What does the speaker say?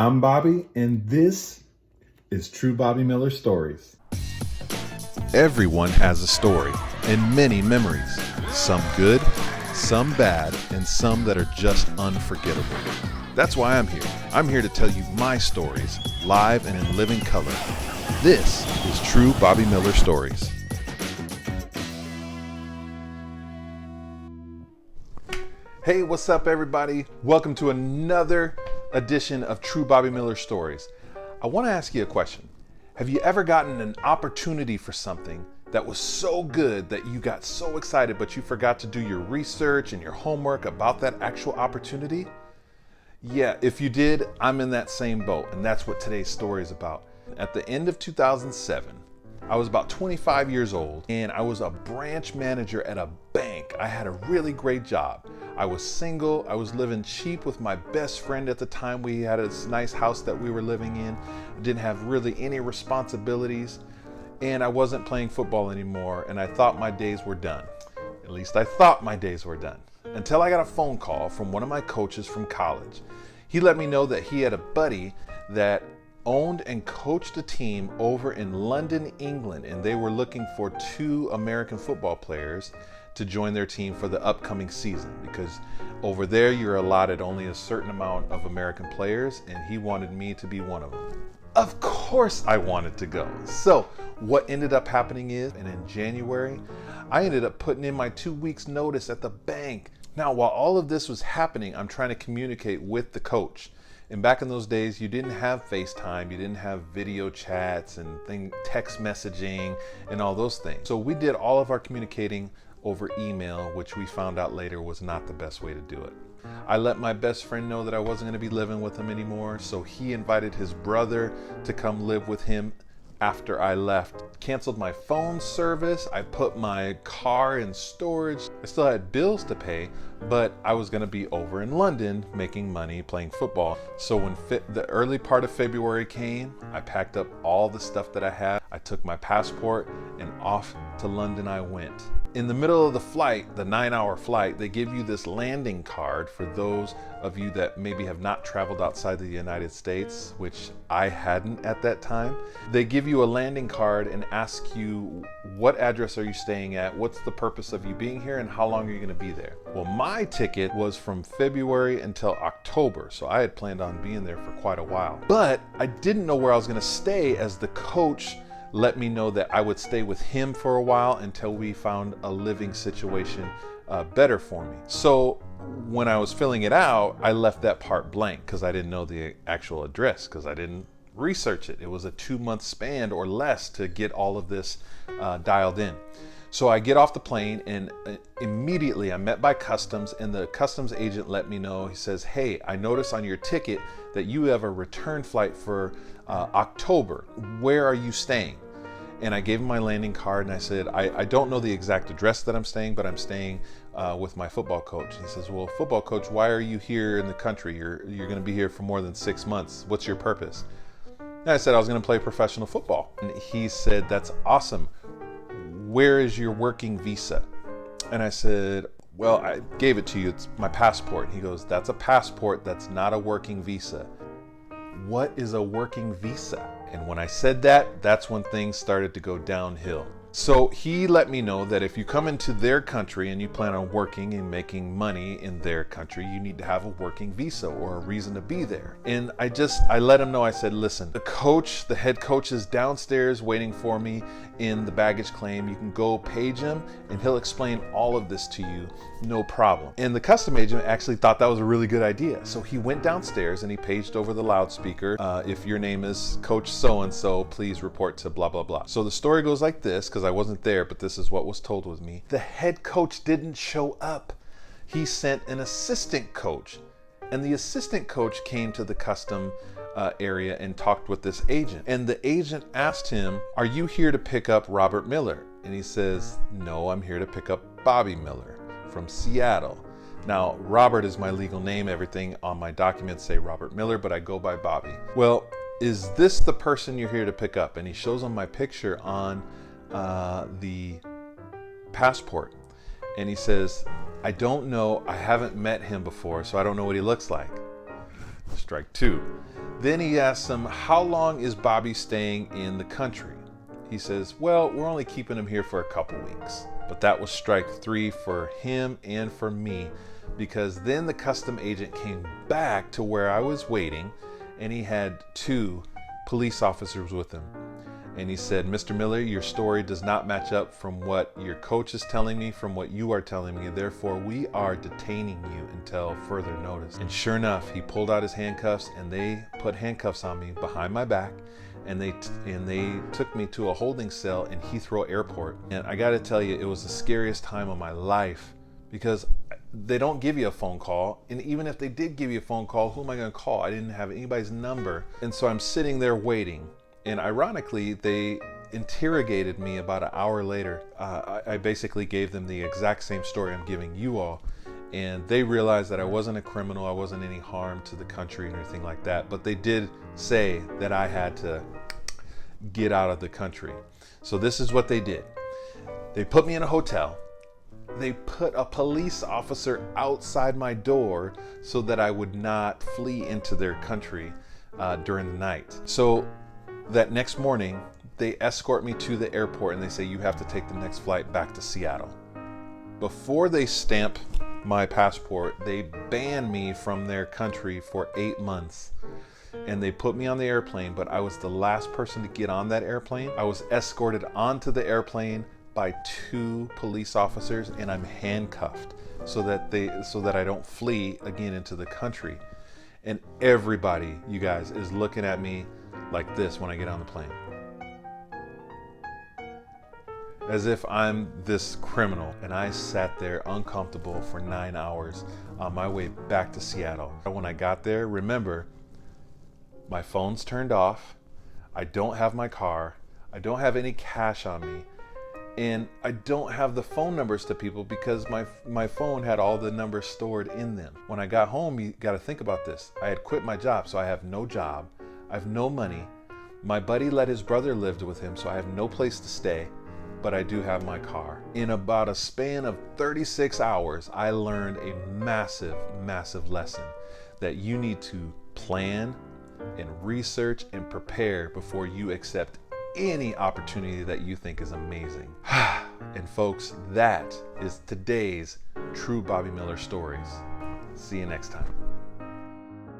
I'm Bobby, and this is True Bobby Miller Stories. Everyone has a story and many memories, some good, some bad, and some that are just unforgettable. That's why I'm here. I'm here to tell you my stories, live and in living color. This is True Bobby Miller Stories. Hey, what's up, everybody? Welcome to another edition of True Bobby Miller Stories. I want to ask you a question. Have you ever gotten an opportunity for something that was so good that you got so excited, but you forgot to do your research and your homework about that actual opportunity? Yeah, if you did, I'm in that same boat, and that's what today's story is about. At the end of 2007, I was about 25 years old, and I was a branch manager at a bank. I had a really great job. I was single. I was living cheap with my best friend at the time. We had this nice house that we were living in. I didn't have really any responsibilities, and I wasn't playing football anymore, and I thought my days were done. At least I thought my days were done. Until I got a phone call from one of my coaches from college. He let me know that he had a buddy that owned and coached a team over in London, England, and they were looking for 2 American football players to join their team for the upcoming season, because over there you're allotted only a certain amount of American players, and he wanted me to be one of them. Of course I wanted to go. So what ended up happening is, and in January, I ended up putting in my 2 weeks notice at the bank. Now, while all of this was happening, I'm trying to communicate with the coach. And back in those days, you didn't have FaceTime, you didn't have video chats and text messaging and all those things. So we did all of our communicating over email, which we found out later was not the best way to do it. I let my best friend know that I wasn't going to be living with him anymore, so he invited his brother to come live with him after I left. Canceled my phone service. I put my car in storage. I still had bills to pay, but I was going to be over in London making money playing football. So when the early part of February came, I packed up all the stuff that I had. I took my passport and off to London I went. In the middle of the flight, the 9-hour flight, they give you this landing card for those of you that maybe have not traveled outside the United States, which I hadn't at that time. They give you a landing card and ask you, what address are you staying at? What's the purpose of you being here, and how long are you going to be there? Well, my ticket was from February until October, so I had planned on being there for quite a while. But I didn't know where I was going to stay, as the coach let me know that I would stay with him for a while until we found a living situation better for me. So when I was filling it out, I left that part blank because I didn't know the actual address, because I didn't research it. It was a 2-month span or less to get all of this dialed in. So I get off the plane, and immediately I'm met by customs, and the customs agent let me know. He says, "Hey, I noticed on your ticket that you have a return flight for October. Where are you staying?" And I gave him my landing card, and I said, I don't know the exact address that I'm staying, but I'm staying with my football coach. He says, "Well, football coach, why are you here in the country? You're going to be here for more than 6 months. What's your purpose?" And I said I was going to play professional football. And he said, "That's awesome. Where is your working visa?" And I said, "Well, I gave it to you. It's my passport." He goes, "That's a passport. That's not a working visa." What is a working visa? And when I said that, that's when things started to go downhill. So he let me know that if you come into their country and you plan on working and making money in their country, you need to have a working visa or a reason to be there. And I let him know. I said, "Listen, the head coach is downstairs waiting for me in the baggage claim. You can go page him and he'll explain all of this to you, no problem." And the custom agent actually thought that was a really good idea. So he went downstairs and he paged over the loudspeaker, "If your name is Coach so-and-so, please report to blah, blah, blah." So the story goes like this, because I wasn't there, but this is what was told with me. The head coach didn't show up. He sent an assistant coach, and the assistant coach came to the custom area and talked with this agent. And the agent asked him, "Are you here to pick up Robert Miller?" And he says, "No, I'm here to pick up Bobby Miller from Seattle." Now, Robert is my legal name. Everything on my documents say Robert Miller, but I go by Bobby. "Well, is this the person you're here to pick up?" And he shows him my picture on the passport. And he says, "I don't know. I haven't met him before, so I don't know what he looks like." Strike 2. Then he asks him, how long is Bobby staying in the country? He says, well, we're only keeping him here for a couple weeks. But that was strike three for him and for me, because then the custom agent came back to where I was waiting, and he had 2 police officers with him. And he said, Mr. Miller, your story does not match up from what your coach is telling me, from what you are telling me. Therefore, we are detaining you until further notice. And sure enough, he pulled out his handcuffs, and they put handcuffs on me behind my back. And they took me to a holding cell in Heathrow Airport. And I got to tell you, it was the scariest time of my life, because they don't give you a phone call. And even if they did give you a phone call, who am I going to call? I didn't have anybody's number. And so I'm sitting there waiting. And ironically, they interrogated me about an hour later. I basically gave them the exact same story I'm giving you all. And they realized that I wasn't a criminal, I wasn't any harm to the country or anything like that. But they did say that I had to get out of the country. So this is what they did. They put me in a hotel. They put a police officer outside my door so that I would not flee into their country during the night. So that next morning, they escort me to the airport and they say, you have to take the next flight back to Seattle. Before they stamp my passport, they banned me from their country for 8 months. And they put me on the airplane, but I was the last person to get on that airplane. I was escorted onto the airplane by 2 police officers, and I'm handcuffed so that I don't flee again into the country. And everybody, you guys, is looking at me like this when I get on the plane, as if I'm this criminal. And I sat there uncomfortable for 9 hours on my way back to Seattle. When I got there, remember, my phone's turned off, I don't have my car, I don't have any cash on me, and I don't have the phone numbers to people because my phone had all the numbers stored in them. When I got home, you got to think about this. I had quit my job, so I have no job, I have no money. My buddy let his brother live with him, so I have no place to stay, but I do have my car. In about a span of 36 hours, I learned a massive, massive lesson that you need to plan and research and prepare before you accept any opportunity that you think is amazing. And folks, that is today's True Bobby Miller Stories. See you next time.